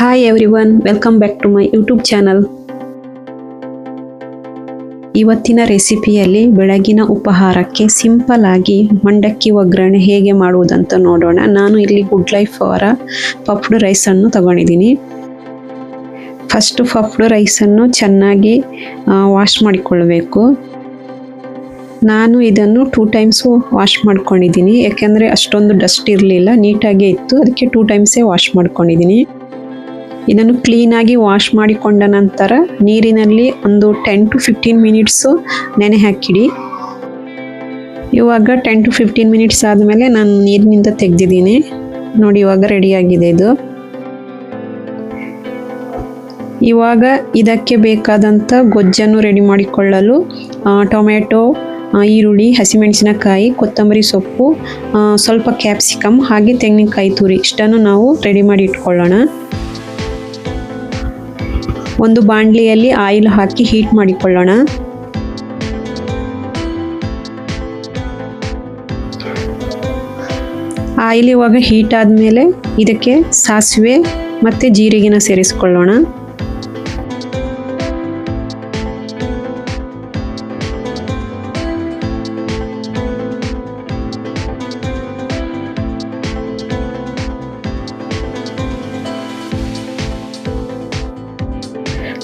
Hi everyone, welcome back to my YouTube channel. ಇವತ್ತಿನ ರೆಸಿಪಿಯಲ್ಲಿ ಬೆಳಗಿನ ಉಪಹಾರಕ್ಕೆ ಸಿಂಪಲ್ ಆಗಿ ಮಂಡಕ್ಕಿ ಒಗ್ಗರಣೆ ಹೇಗೆ ಮಾಡುವುದಂತ ನೋಡೋಣ. ನಾನು ಇಲ್ಲಿ ಗುಡ್ ಲೈಫ್ ಅವರ ಪಫ್ಡ್ ರೈಸನ್ನು ತಗೊಂಡಿದ್ದೀನಿ. ಫಸ್ಟ್ ಪಫ್ಡ್ ರೈಸನ್ನು ಚೆನ್ನಾಗಿ ವಾಶ್ ಮಾಡಿಕೊಳ್ಳಬೇಕು. ನಾನು ಇದನ್ನು 2 ಟೈಮ್ಸು ವಾಶ್ ಮಾಡ್ಕೊಂಡಿದ್ದೀನಿ, ಯಾಕೆಂದರೆ ಅಷ್ಟೊಂದು ಡಸ್ಟ್ ಇರಲಿಲ್ಲ, ನೀಟಾಗೇ ಇತ್ತು, ಅದಕ್ಕೆ 2 ಟೈಮ್ಸೇ ವಾಶ್ ಮಾಡ್ಕೊಂಡಿದ್ದೀನಿ. ಇದನ್ನು ಕ್ಲೀನಾಗಿ ವಾಶ್ ಮಾಡಿಕೊಂಡ ನಂತರ ನೀರಿನಲ್ಲಿ ಒಂದು 10 to 15 ಮಿನಿಟ್ಸು ನೆನೆ ಹಾಕಿಡಿ. ಇವಾಗ 10 to 15 ಮಿನಿಟ್ಸ್ ಆದಮೇಲೆ ನಾನು ನೀರಿನಿಂದ ತೆಗೆದಿದ್ದೀನಿ. ನೋಡಿ, ಇವಾಗ ರೆಡಿಯಾಗಿದೆ ಇದು. ಇವಾಗ ಇದಕ್ಕೆ ಬೇಕಾದಂಥ ಗೊಜ್ಜನ್ನು ರೆಡಿ ಮಾಡಿಕೊಳ್ಳಲು ಟೊಮೆಟೊ, ಈರುಳ್ಳಿ, ಹಸಿಮೆಣಸಿನಕಾಯಿ, ಕೊತ್ತಂಬರಿ ಸೊಪ್ಪು, ಸ್ವಲ್ಪ ಕ್ಯಾಪ್ಸಿಕಮ್ ಹಾಗೆ ತೆಂಗಿನಕಾಯಿ ತುರಿ ಇಷ್ಟನ್ನು ನಾವು ರೆಡಿ ಮಾಡಿ ಇಟ್ಕೊಳ್ಳೋಣ. ಒಂದು ಬಾಣಲಿಯಲ್ಲಿ ಆಯಿಲ್ ಹಾಕಿ ಹೀಟ್ ಮಾಡಿಕೊಳ್ಳೋಣ. ಆಯಿಲ್ ಇವಾಗ ಹೀಟ್ ಆದಮೇಲೆ ಇದಕ್ಕೆ ಸಾಸಿವೆ ಮತ್ತು ಜೀರಿಗೆನ ಸೇರಿಸ್ಕೊಳ್ಳೋಣ.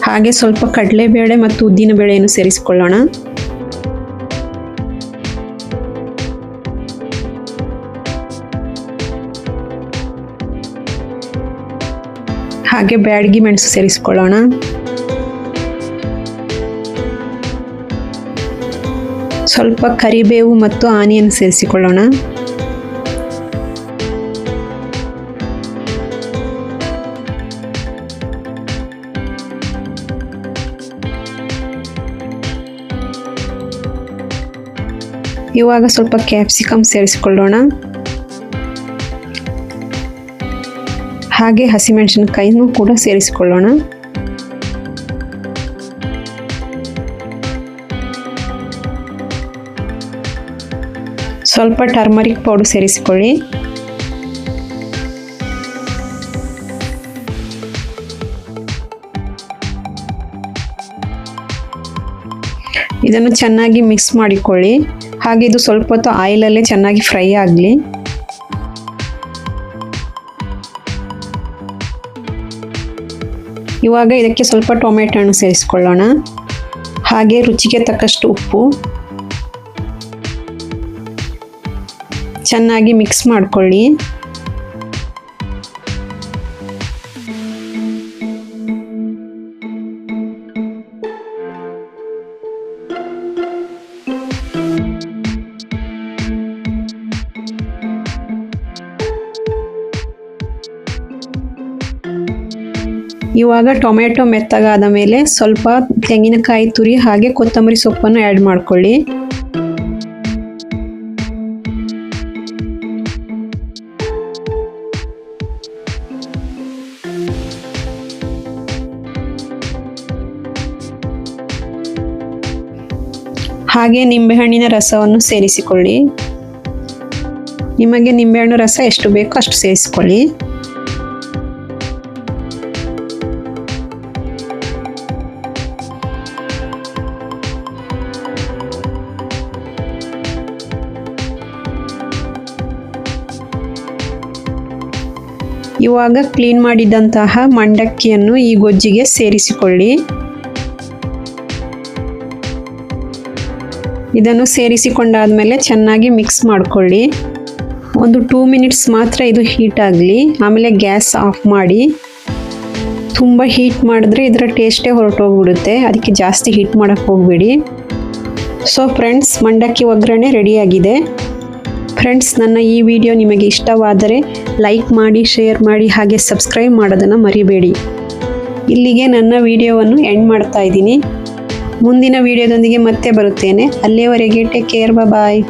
ಹಾಗೆ ಸ್ವಲ್ಪ ಕಡಲೆಬೇಳೆ ಮತ್ತು ಉದ್ದಿನ ಬೇಳೆಯನ್ನು ಸೇರಿಸಿಕೊಳ್ಳೋಣ. ಹಾಗೆ ಬ್ಯಾಡಗಿ ಮೆಣಸು ಸೇರಿಸಿಕೊಳ್ಳೋಣ. ಸ್ವಲ್ಪ ಕರಿಬೇವು ಮತ್ತು ಆನಿಯನ್ ಸೇರಿಸಿಕೊಳ್ಳೋಣ. ಇವಾಗ ಸ್ವಲ್ಪ ಕ್ಯಾಪ್ಸಿಕಮ್ ಸೇರಿಸಿಕೊಳ್ಳೋಣ. ಹಾಗೆ ಹಸಿಮೆಣಸಿನಕಾಯಿನೂ ಕೂಡ ಸೇರಿಸಿಕೊಳ್ಳೋಣ. ಸ್ವಲ್ಪ ಟರ್ಮರಿಕ್ ಪೌಡರ್ ಸೇರಿಸಿಕೊಳ್ಳಿ. ಇದನ್ನು ಚೆನ್ನಾಗಿ ಮಿಕ್ಸ್ ಮಾಡಿಕೊಳ್ಳಿ. ಹಾಗೆ ಇದು ಸ್ವಲ್ಪ ಹೊತ್ತು ಆಯಿಲಲ್ಲೇ ಚೆನ್ನಾಗಿ ಫ್ರೈ ಆಗಲಿ. ಇವಾಗ ಇದಕ್ಕೆ ಸ್ವಲ್ಪ ಟೊಮೆಟೊ ಹಣ್ಣು ಸೇರಿಸಿಕೊಳ್ಳೋಣ. ಹಾಗೆ ರುಚಿಗೆ ತಕ್ಕಷ್ಟು ಉಪ್ಪು. ಚೆನ್ನಾಗಿ ಮಿಕ್ಸ್ ಮಾಡಿಕೊಳ್ಳಿ. ಇವಾಗ ಟೊಮೆಟೊ ಮೆತ್ತಗಾದ ಮೇಲೆ ಸ್ವಲ್ಪ ತೆಂಗಿನಕಾಯಿ ತುರಿ ಹಾಗೆ ಕೊತ್ತಂಬರಿ ಸೊಪ್ಪನ್ನು ಆ್ಯಡ್ ಮಾಡ್ಕೊಳ್ಳಿ. ಹಾಗೆ ನಿಂಬೆಹಣ್ಣಿನ ರಸವನ್ನು ಸೇರಿಸಿಕೊಳ್ಳಿ. ನಿಮಗೆ ನಿಂಬೆಹಣ್ಣು ರಸ ಎಷ್ಟು ಬೇಕೋ ಅಷ್ಟು ಸೇರಿಸಿಕೊಳ್ಳಿ. ಇವಾಗ ಕ್ಲೀನ್ ಮಾಡಿದಂತಹ ಮಂಡಕ್ಕಿಯನ್ನು ಈ ಗೊಜ್ಜಿಗೆ ಸೇರಿಸಿಕೊಳ್ಳಿ. ಇದನ್ನು ಸೇರಿಸಿಕೊಂಡಾದ್ಮೇಲೆ ಚೆನ್ನಾಗಿ ಮಿಕ್ಸ್ ಮಾಡಿಕೊಳ್ಳಿ. ಒಂದು 2 ಮಿನಿಟ್ಸ್ ಮಾತ್ರ ಇದು ಹೀಟ್ ಆಗಲಿ, ಆಮೇಲೆ ಗ್ಯಾಸ್ ಆಫ್ ಮಾಡಿ. ತುಂಬ ಹೀಟ್ ಮಾಡಿದ್ರೆ ಇದರ ಟೇಸ್ಟೇ ಹೊರಟೋಗ್ಬಿಡುತ್ತೆ, ಅದಕ್ಕೆ ಜಾಸ್ತಿ ಹೀಟ್ ಮಾಡೋಕ್ಕೆ ಹೋಗಬೇಡಿ. ಸೊ ಫ್ರೆಂಡ್ಸ್, ಮಂಡಕ್ಕಿ ಒಗ್ಗರಣೆ ರೆಡಿಯಾಗಿದೆ. ಫ್ರೆಂಡ್ಸ್, ನನ್ನ ಈ ವಿಡಿಯೋ ನಿಮಗೆ ಇಷ್ಟವಾದರೆ ಲೈಕ್ ಮಾಡಿ, ಶೇರ್ ಮಾಡಿ, ಹಾಗೆ ಸಬ್ಸ್ಕ್ರೈಬ್ ಮಾಡೋದನ್ನು ಮರಿಬೇಡಿ. ಇಲ್ಲಿಗೆ ನನ್ನ ವಿಡಿಯೋವನ್ನು ಎಂಡ್ ಮಾಡ್ತಾ ಇದ್ದೀನಿ. ಮುಂದಿನ ವಿಡಿಯೋದೊಂದಿಗೆ ಮತ್ತೆ ಬರುತ್ತೇನೆ. ಅಲ್ಲಿಯವರೆಗೆ ಟೇಕ್ ಕೇರ್, ಬಾಯ್.